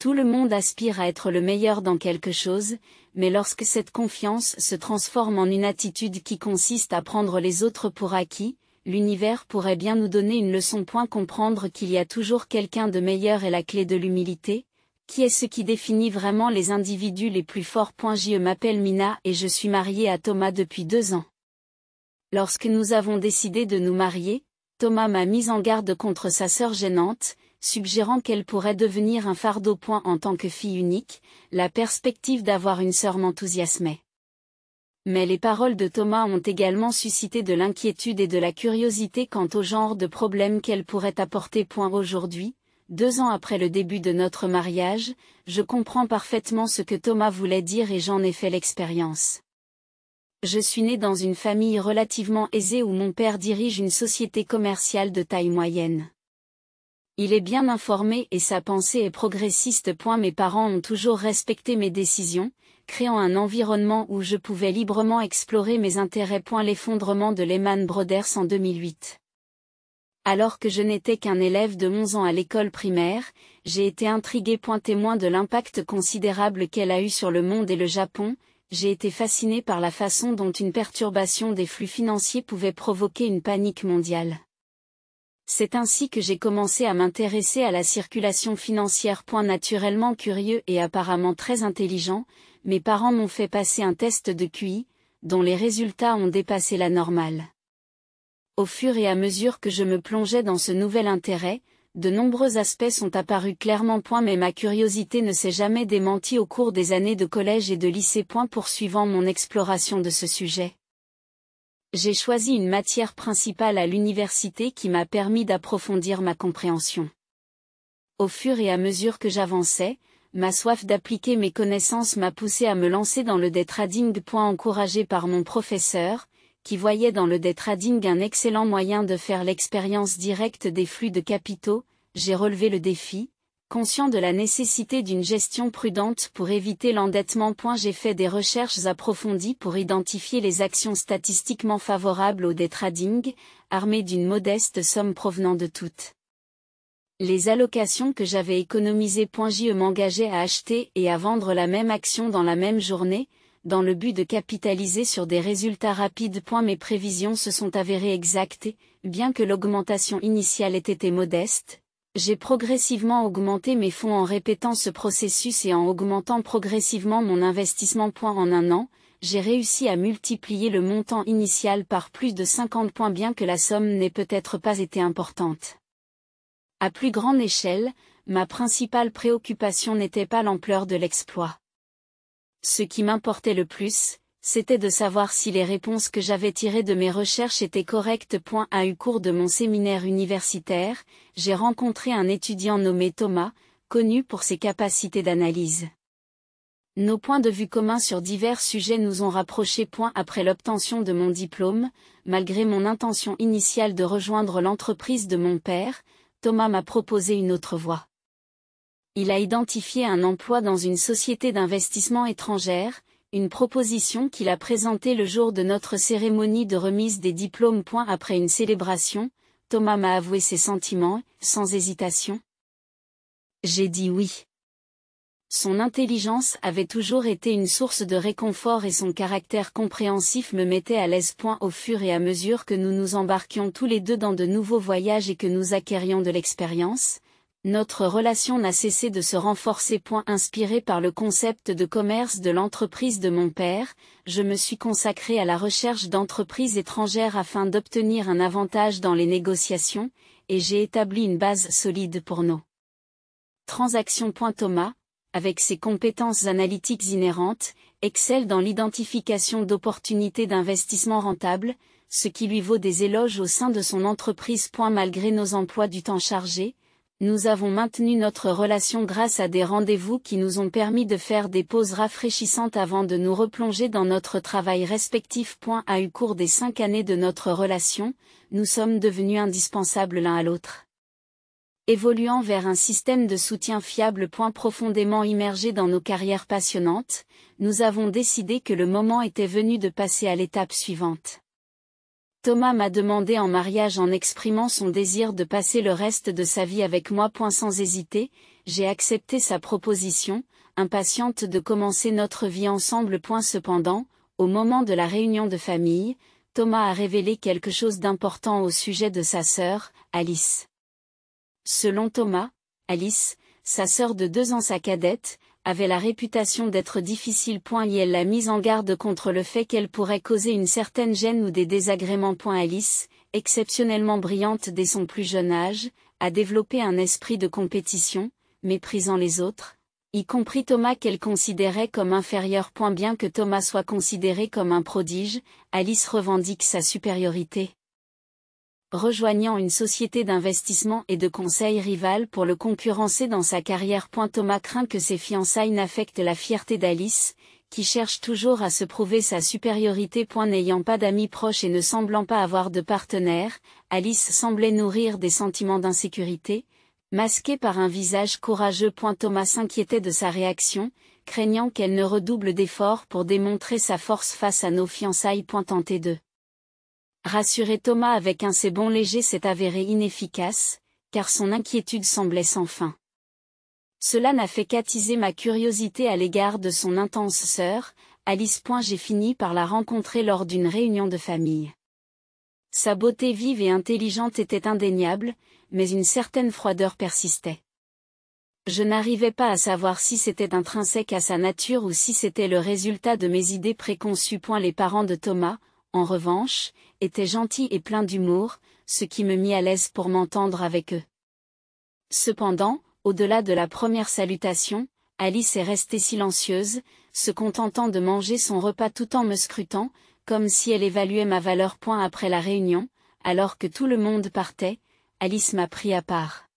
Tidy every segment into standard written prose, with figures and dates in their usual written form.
Tout le monde aspire à être le meilleur dans quelque chose, mais lorsque cette confiance se transforme en une attitude qui consiste à prendre les autres pour acquis, l'univers pourrait bien nous donner une leçon. Comprendre qu'il y a toujours quelqu'un de meilleur est la clé de l'humilité. Qui est ce qui définit vraiment les individus les plus forts? Je m'appelle Mina et je suis mariée à Thomas depuis 2 ans. Lorsque nous avons décidé de nous marier, Thomas m'a mise en garde contre sa sœur gênante, suggérant qu'elle pourrait devenir un fardeau. En tant que fille unique, la perspective d'avoir une sœur m'enthousiasmait. Mais les paroles de Thomas ont également suscité de l'inquiétude et de la curiosité quant au genre de problème qu'elle pourrait apporter. Aujourd'hui, 2 ans après le début de notre mariage, je comprends parfaitement ce que Thomas voulait dire et j'en ai fait l'expérience. Je suis née dans une famille relativement aisée où mon père dirige une société commerciale de taille moyenne. Il est bien informé et sa pensée est progressiste. Mes parents ont toujours respecté mes décisions, créant un environnement où je pouvais librement explorer mes intérêts. L'effondrement de Lehman Brothers en 2008. Alors que je n'étais qu'un élève de 11 ans à l'école primaire, j'ai été intrigué. Témoin de l'impact considérable qu'elle a eu sur le monde et le Japon, j'ai été fasciné par la façon dont une perturbation des flux financiers pouvait provoquer une panique mondiale. C'est ainsi que j'ai commencé à m'intéresser à la circulation financière. Naturellement curieux et apparemment très intelligent, mes parents m'ont fait passer un test de QI, dont les résultats ont dépassé la normale. Au fur et à mesure que je me plongeais dans ce nouvel intérêt, de nombreux aspects sont apparus clairement. Mais ma curiosité ne s'est jamais démentie au cours des années de collège et de lycée. Poursuivant mon exploration de ce sujet, j'ai choisi une matière principale à l'université qui m'a permis d'approfondir ma compréhension. Au fur et à mesure que j'avançais, ma soif d'appliquer mes connaissances m'a poussé à me lancer dans le day trading. Encouragé par mon professeur, qui voyait dans le day trading un excellent moyen de faire l'expérience directe des flux de capitaux, j'ai relevé le défi, conscient de la nécessité d'une gestion prudente pour éviter l'endettement. J'ai fait des recherches approfondies pour identifier les actions statistiquement favorables au day trading, armé d'une modeste somme provenant de toutes les allocations que j'avais économisées. Je m'engageais à acheter et à vendre la même action dans la même journée, dans le but de capitaliser sur des résultats rapides. Mes prévisions se sont avérées exactes et, bien que l'augmentation initiale ait été modeste, j'ai progressivement augmenté mes fonds en répétant ce processus et en augmentant progressivement mon investissement. En 1 an, j'ai réussi à multiplier le montant initial par plus de 50. Bien que la somme n'ait peut-être pas été importante. À plus grande échelle, ma principale préoccupation n'était pas l'ampleur de l'exploit. Ce qui m'importait le plus, c'était de savoir si les réponses que j'avais tirées de mes recherches étaient correctes. Au cours de mon séminaire universitaire, j'ai rencontré un étudiant nommé Thomas, connu pour ses capacités d'analyse. Nos points de vue communs sur divers sujets nous ont rapprochés. Après l'obtention de mon diplôme, malgré mon intention initiale de rejoindre l'entreprise de mon père, Thomas m'a proposé une autre voie. Il a identifié un emploi dans une société d'investissement étrangère, une proposition qu'il a présentée le jour de notre cérémonie de remise des diplômes. Après une célébration, Thomas m'a avoué ses sentiments, sans hésitation. J'ai dit oui. Son intelligence avait toujours été une source de réconfort et son caractère compréhensif me mettait à l'aise. Au fur et à mesure que nous nous embarquions tous les deux dans de nouveaux voyages et que nous acquérions de l'expérience, notre relation n'a cessé de se renforcer. Inspiré par le concept de commerce de l'entreprise de mon père, je me suis consacré à la recherche d'entreprises étrangères afin d'obtenir un avantage dans les négociations, et j'ai établi une base solide pour nos transactions. Thomas, avec ses compétences analytiques inhérentes, excelle dans l'identification d'opportunités d'investissement rentables, ce qui lui vaut des éloges au sein de son entreprise. Malgré nos emplois du temps chargés, nous avons maintenu notre relation grâce à des rendez-vous qui nous ont permis de faire des pauses rafraîchissantes avant de nous replonger dans notre travail respectif. Au cours des 5 années de notre relation, nous sommes devenus indispensables l'un à l'autre. Évoluant vers un système de soutien fiable. Profondément immergé dans nos carrières passionnantes, nous avons décidé que le moment était venu de passer à l'étape suivante. Thomas m'a demandé en mariage en exprimant son désir de passer le reste de sa vie avec moi. Sans hésiter, j'ai accepté sa proposition, impatiente de commencer notre vie ensemble. Cependant, au moment de la réunion de famille, Thomas a révélé quelque chose d'important au sujet de sa sœur, Alice. Selon Thomas, Alice, sa sœur de 2 ans, sa cadette, avait la réputation d'être difficile. Et elle l'a mise en garde contre le fait qu'elle pourrait causer une certaine gêne ou des désagréments. Alice, exceptionnellement brillante dès son plus jeune âge, a développé un esprit de compétition, méprisant les autres, y compris Thomas qu'elle considérait comme inférieur. Bien que Thomas soit considéré comme un prodige, Alice revendique sa supériorité. Rejoignant une société d'investissement et de conseil rivale pour le concurrencer dans sa carrière. Thomas craint que ses fiançailles n'affectent la fierté d'Alice, qui cherche toujours à se prouver sa supériorité. N'ayant pas d'amis proches et ne semblant pas avoir de partenaire, Alice semblait nourrir des sentiments d'insécurité, masqués par un visage courageux. Thomas s'inquiétait de sa réaction, craignant qu'elle ne redouble d'efforts pour démontrer sa force face à nos fiançailles. Tenter de rassurer Thomas avec un c'est bon léger s'est avéré inefficace, car son inquiétude semblait sans fin. Cela n'a fait qu'attiser ma curiosité à l'égard de son intense sœur, Alice. J'ai fini par la rencontrer lors d'une réunion de famille. Sa beauté vive et intelligente était indéniable, mais une certaine froideur persistait. Je n'arrivais pas à savoir si c'était intrinsèque à sa nature ou si c'était le résultat de mes idées préconçues. Les parents de Thomas, en revanche, étaient gentils et pleins d'humour, ce qui me mit à l'aise pour m'entendre avec eux. Cependant, au-delà de la première salutation, Alice est restée silencieuse, se contentant de manger son repas tout en me scrutant, comme si elle évaluait ma valeur. Après la réunion, alors que tout le monde partait, Alice m'a pris à part.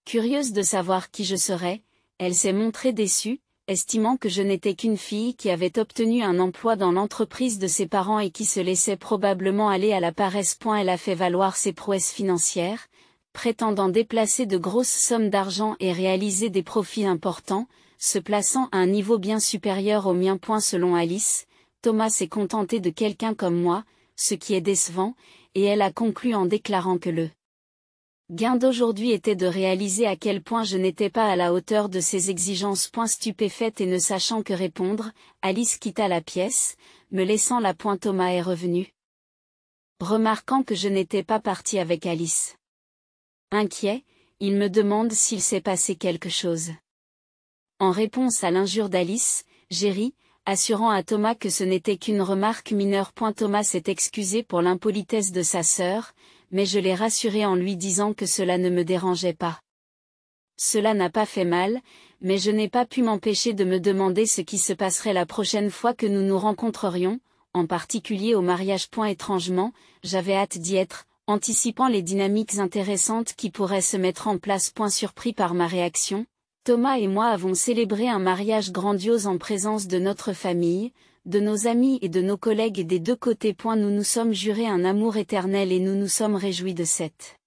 Curieuse de savoir qui je serais, elle s'est montrée déçue, estimant que je n'étais qu'une fille qui avait obtenu un emploi dans l'entreprise de ses parents et qui se laissait probablement aller à la paresse. Elle a fait valoir ses prouesses financières, prétendant déplacer de grosses sommes d'argent et réaliser des profits importants, se plaçant à un niveau bien supérieur au mien. Selon Alice, Thomas s'est contenté de quelqu'un comme moi, ce qui est décevant, et elle a conclu en déclarant que le gain d'aujourd'hui était de réaliser à quel point je n'étais pas à la hauteur de ses exigences. Stupéfaite et ne sachant que répondre, Alice quitta la pièce, me laissant là. Thomas est revenu, remarquant que je n'étais pas partie avec Alice. Inquiet, il me demande s'il s'est passé quelque chose. En réponse à l'injure d'Alice, j'ai ri, assurant à Thomas que ce n'était qu'une remarque mineure. Thomas s'est excusé pour l'impolitesse de sa sœur, mais je l'ai rassuré en lui disant que cela ne me dérangeait pas. Cela n'a pas fait mal, mais je n'ai pas pu m'empêcher de me demander ce qui se passerait la prochaine fois que nous nous rencontrerions, en particulier au mariage. Étrangement, j'avais hâte d'y être, anticipant les dynamiques intéressantes qui pourraient se mettre en place. Surpris par ma réaction, Thomas et moi avons célébré un mariage grandiose en présence de notre famille, de nos amis et de nos collègues des 2 côtés. Nous nous sommes jurés un amour éternel et nous nous sommes réjouis de cette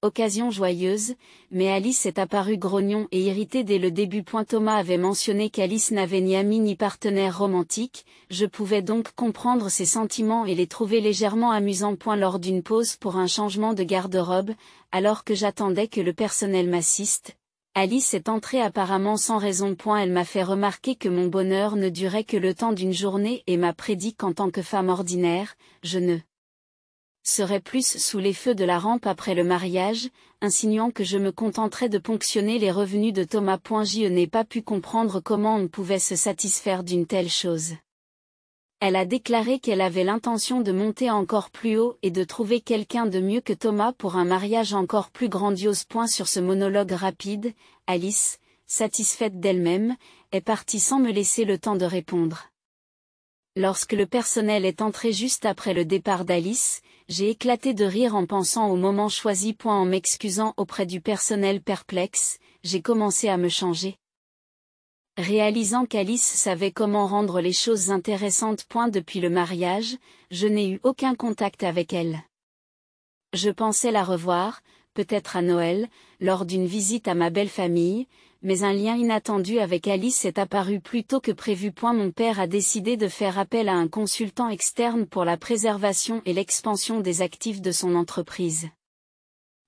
occasion joyeuse, mais Alice est apparue grognon et irritée dès le début. Thomas avait mentionné qu'Alice n'avait ni ami ni partenaire romantique, je pouvais donc comprendre ses sentiments et les trouver légèrement amusants. Lors d'une pause pour un changement de garde-robe, alors que j'attendais que le personnel m'assiste, Alice est entrée apparemment sans raison. Elle m'a fait remarquer que mon bonheur ne durait que le temps d'une journée et m'a prédit qu'en tant que femme ordinaire, je ne serais plus sous les feux de la rampe après le mariage, insinuant que je me contenterais de ponctionner les revenus de Thomas. Je n'ai pas pu comprendre comment on pouvait se satisfaire d'une telle chose. Elle a déclaré qu'elle avait l'intention de monter encore plus haut et de trouver quelqu'un de mieux que Thomas pour un mariage encore plus grandiose. Sur ce monologue rapide, Alice, satisfaite d'elle-même, est partie sans me laisser le temps de répondre. Lorsque le personnel est entré juste après le départ d'Alice, j'ai éclaté de rire en pensant au moment choisi. En m'excusant auprès du personnel perplexe, j'ai commencé à me changer. Réalisant qu'Alice savait comment rendre les choses intéressantes. Depuis le mariage, je n'ai eu aucun contact avec elle. Je pensais la revoir, peut-être à Noël, lors d'une visite à ma belle famille, mais un lien inattendu avec Alice est apparu plus tôt que prévu. Mon père a décidé de faire appel à un consultant externe pour la préservation et l'expansion des actifs de son entreprise.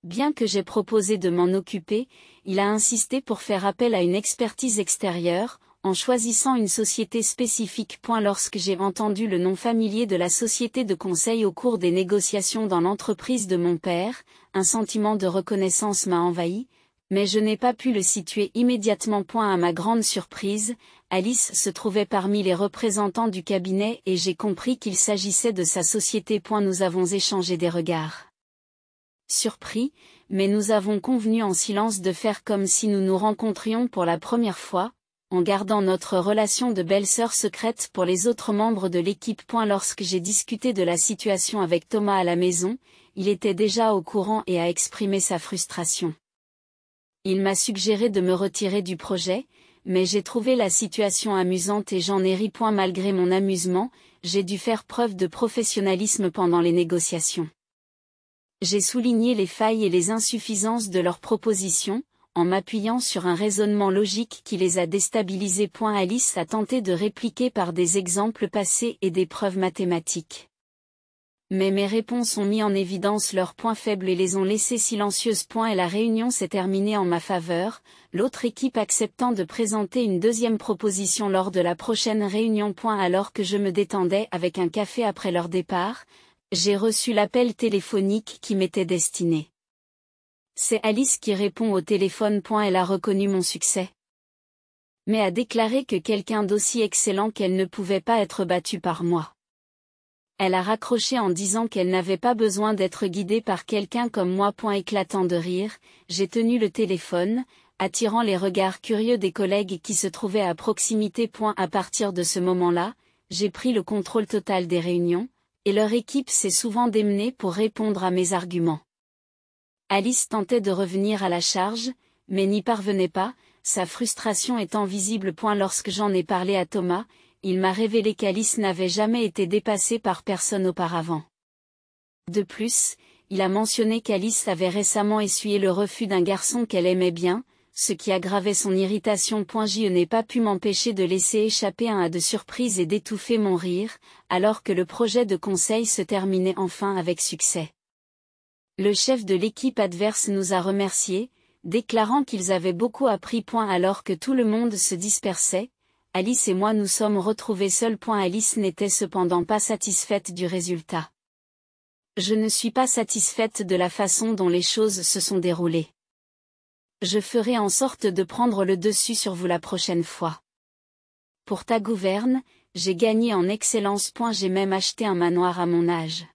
Bien que j'ai proposé de m'en occuper, il a insisté pour faire appel à une expertise extérieure, en choisissant une société spécifique. Lorsque j'ai entendu le nom familier de la société de conseil au cours des négociations dans l'entreprise de mon père, un sentiment de reconnaissance m'a envahi, mais je n'ai pas pu le situer immédiatement. À ma grande surprise, Alice se trouvait parmi les représentants du cabinet et j'ai compris qu'il s'agissait de sa société. Nous avons échangé des regards surpris, mais nous avons convenu en silence de faire comme si nous nous rencontrions pour la première fois, en gardant notre relation de belle-sœur secrète pour les autres membres de l'équipe. Lorsque j'ai discuté de la situation avec Thomas à la maison, il était déjà au courant et a exprimé sa frustration. Il m'a suggéré de me retirer du projet, mais j'ai trouvé la situation amusante et j'en ai ri. Malgré mon amusement, j'ai dû faire preuve de professionnalisme pendant les négociations. J'ai souligné les failles et les insuffisances de leurs propositions, en m'appuyant sur un raisonnement logique qui les a déstabilisés. Alice a tenté de répliquer par des exemples passés et des preuves mathématiques. Mais mes réponses ont mis en évidence leurs points faibles et les ont laissées silencieuses. Et la réunion s'est terminée en ma faveur, l'autre équipe acceptant de présenter une deuxième proposition lors de la prochaine réunion. Alors que je me détendais avec un café après leur départ, j'ai reçu l'appel téléphonique qui m'était destiné. C'est Alice qui répond au téléphone. Elle a reconnu mon succès, mais a déclaré que quelqu'un d'aussi excellent qu'elle ne pouvait pas être battu par moi. Elle a raccroché en disant qu'elle n'avait pas besoin d'être guidée par quelqu'un comme moi. Éclatant de rire, j'ai tenu le téléphone, attirant les regards curieux des collègues qui se trouvaient à proximité. À partir de ce moment-là, j'ai pris le contrôle total des réunions, et leur équipe s'est souvent démenée pour répondre à mes arguments. Alice tentait de revenir à la charge, mais n'y parvenait pas, sa frustration étant visible. Lorsque j'en ai parlé à Thomas, il m'a révélé qu'Alice n'avait jamais été dépassée par personne auparavant. De plus, il a mentionné qu'Alice avait récemment essuyé le refus d'un garçon qu'elle aimait bien, ce qui aggravait son irritation. Je n'ai pas pu m'empêcher de laisser échapper un de surprise et d'étouffer mon rire, alors que le projet de conseil se terminait enfin avec succès. Le chef de l'équipe adverse nous a remerciés, déclarant qu'ils avaient beaucoup appris. Alors que tout le monde se dispersait, Alice et moi nous sommes retrouvés seuls. Alice n'était cependant pas satisfaite du résultat. Je ne suis pas satisfaite de la façon dont les choses se sont déroulées. Je ferai en sorte de prendre le dessus sur vous la prochaine fois. Pour ta gouverne, j'ai gagné en excellence. J'ai même acheté un manoir à mon âge.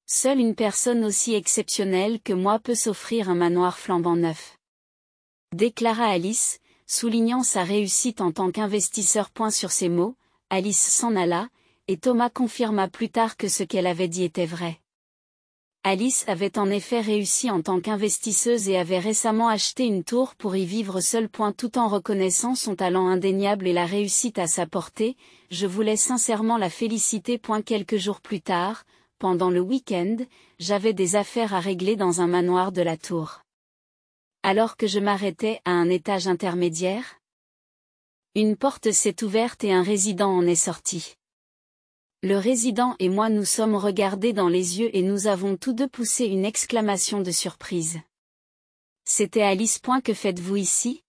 Seule une personne aussi exceptionnelle que moi peut s'offrir un manoir flambant neuf, déclara Alice, soulignant sa réussite en tant qu'investisseur. Sur ces mots, Alice s'en alla, et Thomas confirma plus tard que ce qu'elle avait dit était vrai. Alice avait en effet réussi en tant qu'investisseuse et avait récemment acheté une tour pour y vivre seule. Tout en reconnaissant son talent indéniable et la réussite à sa portée, je voulais sincèrement la féliciter. Quelques jours plus tard, pendant le week-end, j'avais des affaires à régler dans un manoir de la tour. Alors que je m'arrêtais à un étage intermédiaire, une porte s'est ouverte et un résident en est sorti. Le résident et moi nous sommes regardés dans les yeux et nous avons tous deux poussé une exclamation de surprise. C'était Alice. Que faites-vous ici?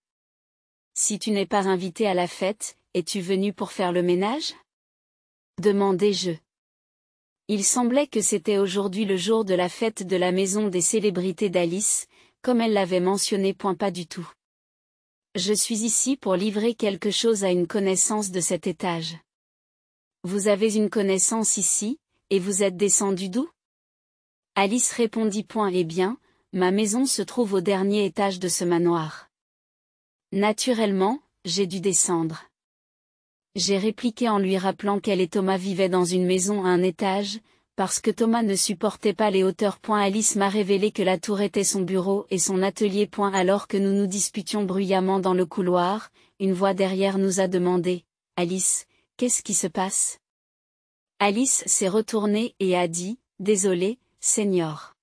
Si tu n'es pas invité à la fête, es-tu venu pour faire le ménage? Demandai-je. Il semblait que c'était aujourd'hui le jour de la fête de la maison des célébrités d'Alice, comme elle l'avait mentionné. Pas du tout. Je suis ici pour livrer quelque chose à une connaissance de cet étage. Vous avez une connaissance ici, et vous êtes descendu d'où? Alice répondit. Eh bien, ma maison se trouve au dernier étage de ce manoir. Naturellement, j'ai dû descendre. J'ai répliqué en lui rappelant qu'elle et Thomas vivaient dans une maison à un étage, parce que Thomas ne supportait pas les hauteurs. Alice m'a révélé que la tour était son bureau et son atelier. Alors que nous nous disputions bruyamment dans le couloir, une voix derrière nous a demandé: Alice, qu'est-ce qui se passe? Alice s'est retournée et a dit: Désolé, Seigneur.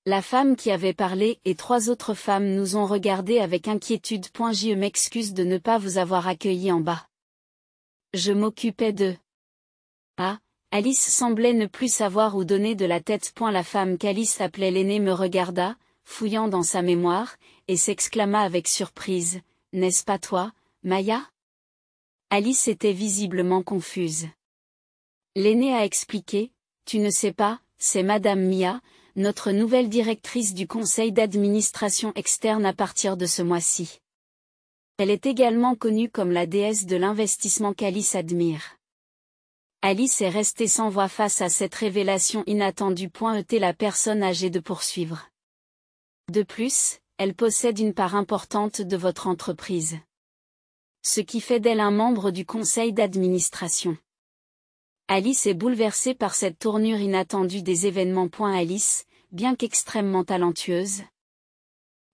La femme qui avait parlé et 3 autres femmes nous ont regardés avec inquiétude. Je m'excuse de ne pas vous avoir accueilli en bas. Je m'occupais de... Ah, Alice semblait ne plus savoir où donner de la tête. La femme qu'Alice appelait l'aînée me regarda, fouillant dans sa mémoire, et s'exclama avec surprise, « N'est-ce pas toi, Maya ?» Alice était visiblement confuse. L'aînée a expliqué, « Tu ne sais pas, c'est Madame Mia, notre nouvelle directrice du conseil d'administration externe à partir de ce mois-ci. Elle est également connue comme la déesse de l'investissement qu'Alice admire. » Alice est restée sans voix face à cette révélation inattendue. La personne âgée de poursuivre. De plus, elle possède une part importante de votre entreprise. Ce qui fait d'elle un membre du conseil d'administration. Alice est bouleversée par cette tournure inattendue des événements. Alice, bien qu'extrêmement talentueuse,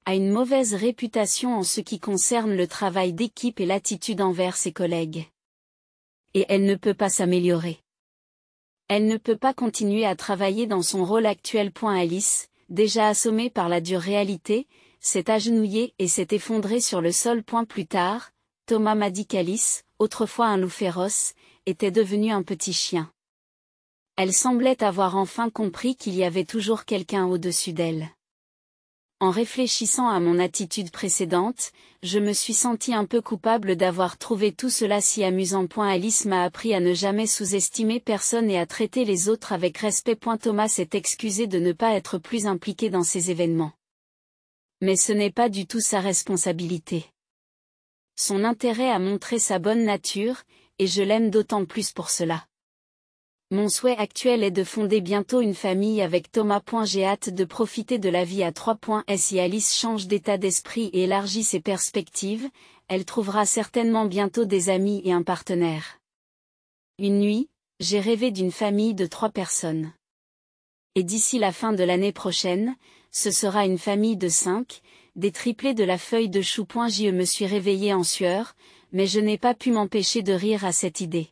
a une mauvaise réputation en ce qui concerne le travail d'équipe et l'attitude envers ses collègues. Et elle ne peut pas s'améliorer. Elle ne peut pas continuer à travailler dans son rôle actuel. Alice, déjà assommée par la dure réalité, s'est agenouillée et s'est effondrée sur le sol. Plus tard, Thomas m'a dit qu'Alice, autrefois un loup féroce, était devenue un petit chien. Elle semblait avoir enfin compris qu'il y avait toujours quelqu'un au-dessus d'elle. En réfléchissant à mon attitude précédente, je me suis sentie un peu coupable d'avoir trouvé tout cela si amusant. Alice m'a appris à ne jamais sous-estimer personne et à traiter les autres avec respect. Thomas s'est excusé de ne pas être plus impliqué dans ces événements. Mais ce n'est pas du tout sa responsabilité. Son intérêt a montré sa bonne nature, et je l'aime d'autant plus pour cela. Mon souhait actuel est de fonder bientôt une famille avec Thomas. J'ai hâte de profiter de la vie à 3. Si Alice change d'état d'esprit et élargit ses perspectives, elle trouvera certainement bientôt des amis et un partenaire. Une nuit, j'ai rêvé d'une famille de 3 personnes. Et d'ici la fin de l'année prochaine, ce sera une famille de 5, des triplés de la feuille de chou. Je me suis réveillée en sueur, mais je n'ai pas pu m'empêcher de rire à cette idée.